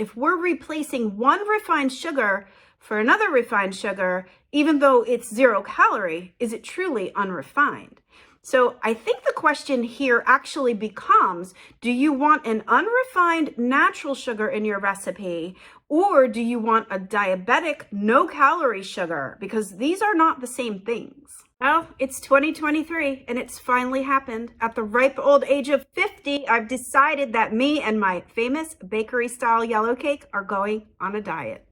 if we're replacing one refined sugar for another refined sugar, even though it's 0 calorie, is it truly unrefined? So I think the question here actually becomes, do you want an unrefined natural sugar in your recipe, or do you want a diabetic no-calorie sugar? Because these are not the same things. Well, it's 2023 and it's finally happened. At the ripe old age of 50, I've decided that me and my famous bakery-style yellow cake are going on a diet.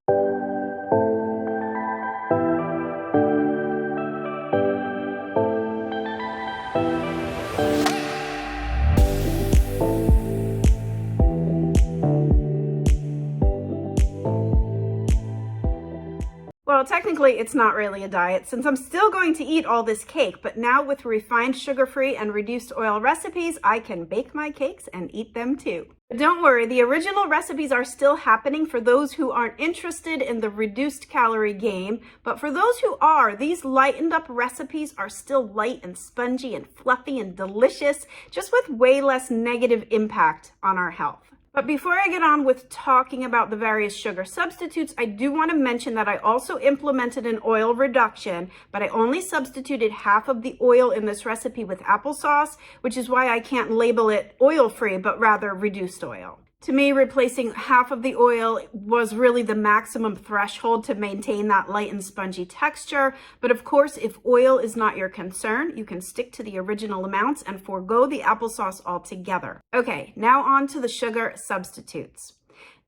Well, technically, it's not really a diet since I'm still going to eat all this cake, but now with refined sugar-free and reduced oil recipes, I can bake my cakes and eat them too. But don't worry, the original recipes are still happening for those who aren't interested in the reduced calorie game, but for those who are, these lightened up recipes are still light and spongy and fluffy and delicious, just with way less negative impact on our health. But before I get on with talking about the various sugar substitutes, I do want to mention that I also implemented an oil reduction, but I only substituted half of the oil in this recipe with applesauce, which is why I can't label it oil-free, but rather reduced oil. To me, replacing half of the oil was really the maximum threshold to maintain that light and spongy texture. But of course, if oil is not your concern, you can stick to the original amounts and forego the applesauce altogether. Okay, now on to the sugar substitutes.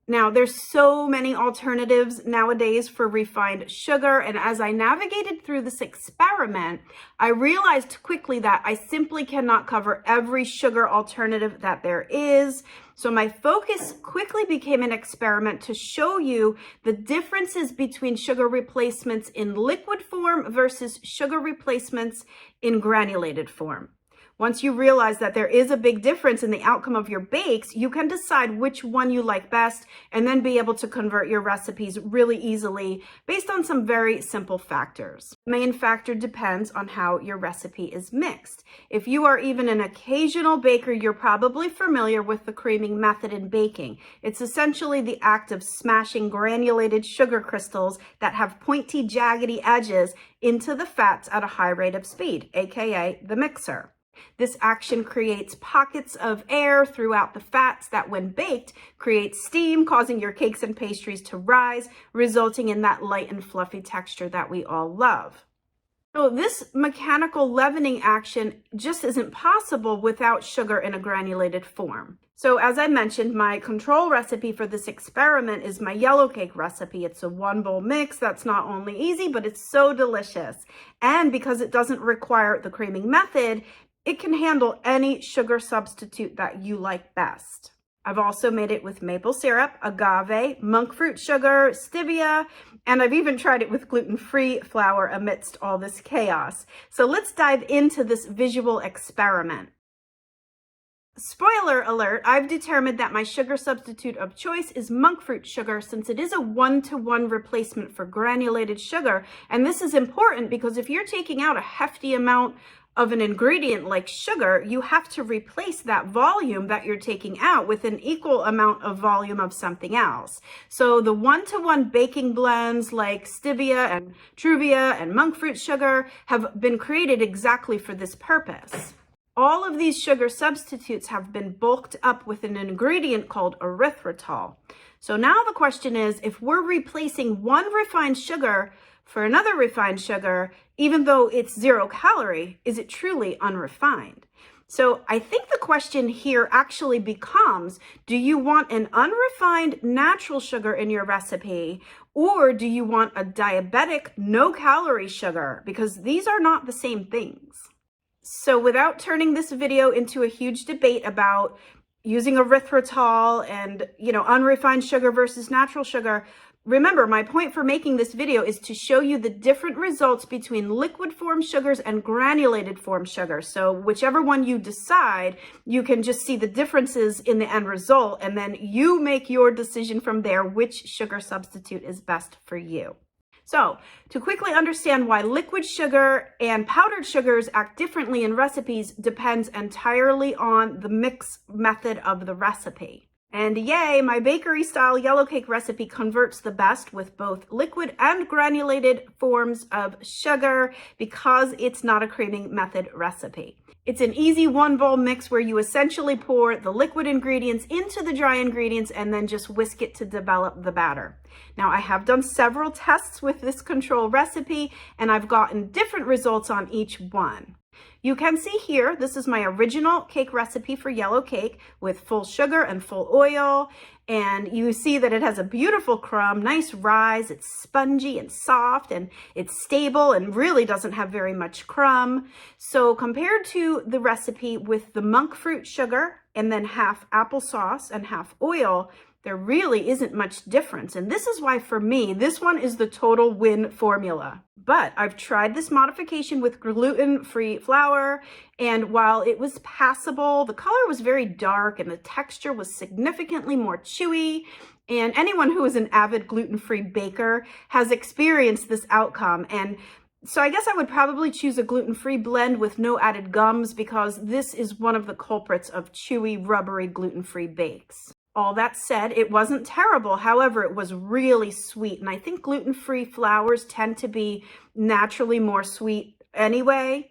Now, there's so many alternatives nowadays for refined sugar, and as I navigated through this experiment, I realized quickly that I simply cannot cover every sugar alternative that there is. So my focus quickly became an experiment to show you the differences between sugar replacements in liquid form versus sugar replacements in granulated form. Once you realize that there is a big difference in the outcome of your bakes, you can decide which one you like best and then be able to convert your recipes really easily based on some very simple factors. The main factor depends on how your recipe is mixed. If you are even an occasional baker, you're probably familiar with the creaming method in baking. It's essentially the act of smashing granulated sugar crystals that have pointy, jaggedy edges into the fats at a high rate of speed, aka the mixer. This action creates pockets of air throughout the fats that, when baked, create steam, causing your cakes and pastries to rise, resulting in that light and fluffy texture that we all love. So this mechanical leavening action just isn't possible without sugar in a granulated form. So as I mentioned, my control recipe for this experiment is my yellow cake recipe. It's a 1-bowl mix that's not only easy, but it's so delicious. And because it doesn't require the creaming method, it can handle any sugar substitute that you like best. I've also made it with maple syrup, agave, monk fruit sugar, stevia, and I've even tried it with gluten-free flour amidst all this chaos. So let's dive into this visual experiment. Spoiler alert, I've determined that my sugar substitute of choice is monk fruit sugar since it is a 1-to-1 replacement for granulated sugar. And this is important because if you're taking out a hefty amount of an ingredient like sugar, you have to replace that volume that you're taking out with an equal amount of volume of something else. So the 1-to-1 baking blends like stevia and truvia and monk fruit sugar have been created exactly for this purpose. All of these sugar substitutes have been bulked up with an ingredient called erythritol. So now the question is, if we're replacing one refined sugar for another refined sugar, even though it's 0 calorie, is it truly unrefined? So I think the question here actually becomes, do you want an unrefined natural sugar in your recipe, or do you want a diabetic no-calorie sugar? Because these are not the same things. So without turning this video into a huge debate about using erythritol and, unrefined sugar versus natural sugar, remember, my point for making this video is to show you the different results between liquid form sugars and granulated form sugars. So whichever one you decide, you can just see the differences in the end result, and then you make your decision from there which sugar substitute is best for you. So to quickly understand why liquid sugar and powdered sugars act differently in recipes depends entirely on the mix method of the recipe. And yay, my bakery style yellow cake recipe converts the best with both liquid and granulated forms of sugar because it's not a creaming method recipe. It's an easy one bowl mix where you essentially pour the liquid ingredients into the dry ingredients and then just whisk it to develop the batter. Now, I have done several tests with this control recipe and I've gotten different results on each one. You can see here, this is my original cake recipe for yellow cake with full sugar and full oil. And you see that it has a beautiful crumb, nice rise, it's spongy and soft and it's stable and really doesn't have very much crumb. So compared to the recipe with the monk fruit sugar and then half applesauce and half oil, there really isn't much difference. And this is why for me, this one is the total win formula. But I've tried this modification with gluten-free flour, and while it was passable, the color was very dark and the texture was significantly more chewy. And anyone who is an avid gluten-free baker has experienced this outcome. And so I guess I would probably choose a gluten-free blend with no added gums because this is one of the culprits of chewy, rubbery gluten-free bakes. All that said, it wasn't terrible. However, it was really sweet. And I think gluten-free flours tend to be naturally more sweet anyway.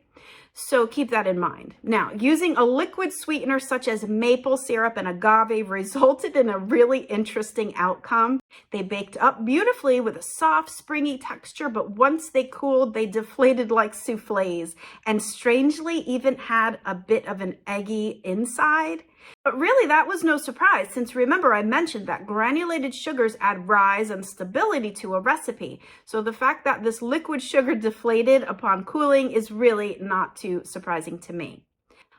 So keep that in mind. Now, using a liquid sweetener such as maple syrup and agave resulted in a really interesting outcome. They baked up beautifully with a soft, springy texture, but once they cooled, they deflated like soufflés and strangely even had a bit of an eggy inside. But really, that was no surprise, since remember I mentioned that granulated sugars add rise and stability to a recipe. So the fact that this liquid sugar deflated upon cooling is really not too surprising to me.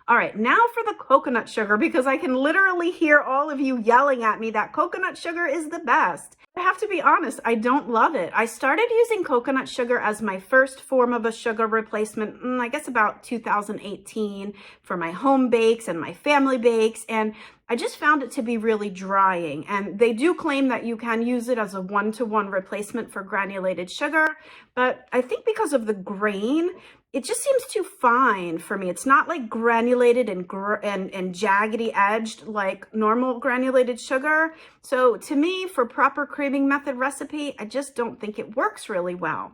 All right, now for the coconut sugar, because I can literally hear all of you yelling at me that coconut sugar is the best. I have to be honest, I don't love it. I started using coconut sugar as my first form of a sugar replacement, I guess about 2018 for my home bakes and my family bakes, and I just found it to be really drying. And they do claim that you can use it as a one-to-one replacement for granulated sugar, but I think because of the grain, it just seems too fine for me. It's not like granulated and jaggedy edged like normal granulated sugar. So to me, for proper creaming method recipe, I just don't think it works really well.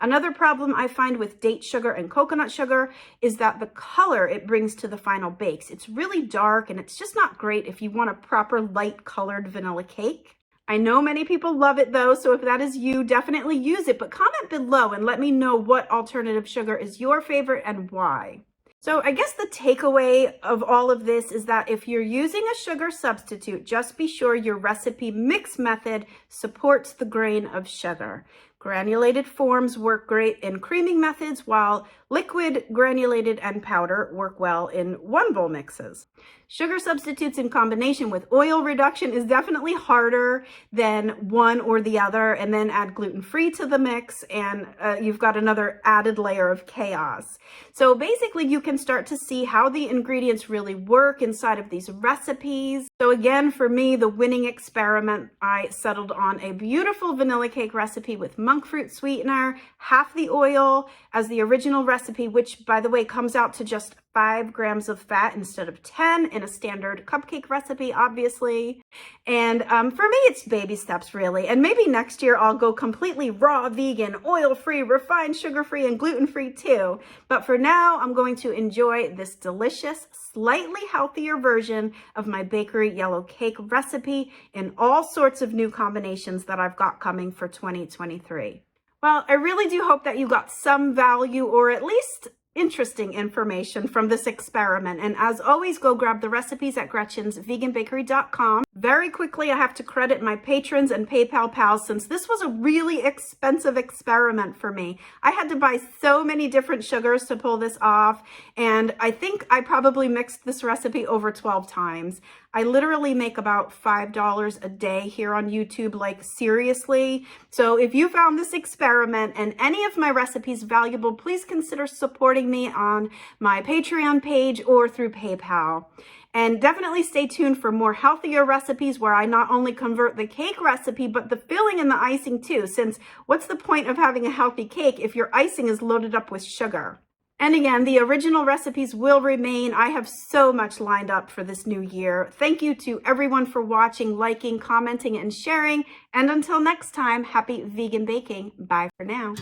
Another problem I find with date sugar and coconut sugar is that the color it brings to the final bakes. It's really dark and it's just not great if you want a proper light colored vanilla cake. I know many people love it though, so if that is you, definitely use it, but comment below and let me know what alternative sugar is your favorite and why. So I guess the takeaway of all of this is that if you're using a sugar substitute, just be sure your recipe mix method supports the grain of sugar. Granulated forms work great in creaming methods, while liquid, granulated, and powder work well in one bowl mixes. Sugar substitutes in combination with oil reduction is definitely harder than one or the other, and then add gluten-free to the mix, and you've got another added layer of chaos. So basically, you can start to see how the ingredients really work inside of these recipes. So again, for me, the winning experiment, I settled on a beautiful vanilla cake recipe with monk fruit sweetener, half the oil as the original recipe, which by the way comes out to just 5 grams of fat instead of 10 in a standard cupcake recipe, obviously. And for me, it's baby steps really. And maybe next year I'll go completely raw, vegan, oil-free, refined, sugar-free, and gluten-free too. But for now, I'm going to enjoy this delicious, slightly healthier version of my bakery yellow cake recipe in all sorts of new combinations that I've got coming for 2023. Well, I really do hope that you got some value or at least interesting information from this experiment. And as always, go grab the recipes at Gretchen'sVeganBakery.com. Very quickly, I have to credit my patrons and PayPal pals since this was a really expensive experiment for me. I had to buy so many different sugars to pull this off, and I think I probably mixed this recipe over 12 times. I literally make about $5 a day here on YouTube, like seriously. So if you found this experiment and any of my recipes valuable, please consider supporting me on my Patreon page or through PayPal. And definitely stay tuned for more healthier recipes where I not only convert the cake recipe, but the filling and the icing too, since what's the point of having a healthy cake if your icing is loaded up with sugar? And again, the original recipes will remain. I have so much lined up for this new year. Thank you to everyone for watching, liking, commenting, and sharing. And until next time, happy vegan baking. Bye for now.